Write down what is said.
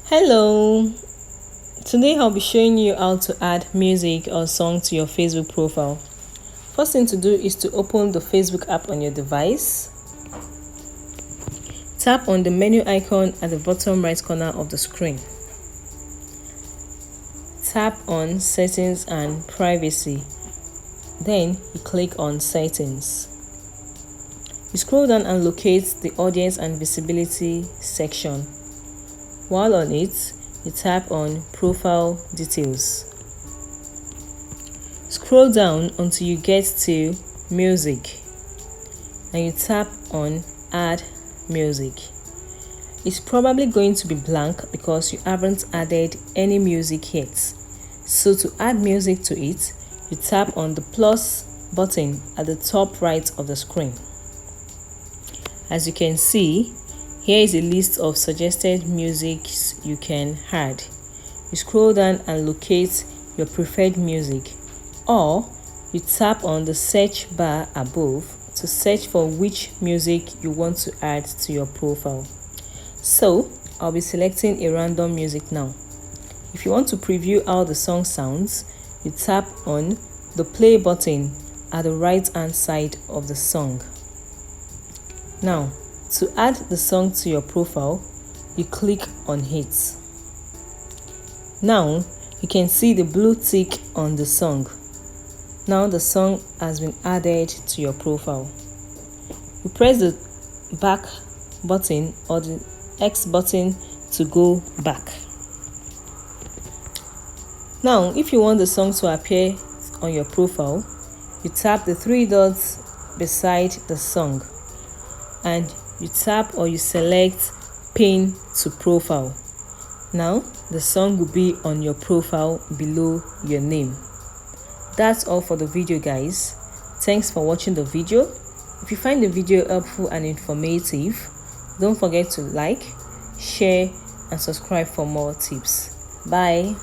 Hello, today I'll be showing you how to add music or song to your Facebook profile. First thing to do is to open the Facebook app on your device. Tap on the menu icon at the bottom right corner of the screen. Tap on Settings and Privacy. Then you click on Settings. You scroll down and locate the Audience and Visibility section. While on it, you tap on Profile Details. Scroll down until you get to Music and you tap on Add Music. It's probably going to be blank because you haven't added any music yet. So to add music to it, you tap on the plus button at the top right of the screen. As you can see, here is a list of suggested musics you can add. You scroll down and locate your preferred music, or you tap on the search bar above to search for which music you want to add to your profile. So, I'll be selecting a random music now. If you want to preview how the song sounds, you tap on the play button at the right hand side of the song. Now, to add the song to your profile, you click on it. Now, you can see the blue tick on the song. Now the song has been added to your profile. You press the back button or the X button to go back. Now, if you want the song to appear on your profile, you tap the three dots beside the song and you tap or you select Pin to Profile. Now the song will be on your profile below your name. That's all for the video, guys. Thanks for watching the video. If you find the video helpful and informative, don't forget to like, share and subscribe for more tips. Bye.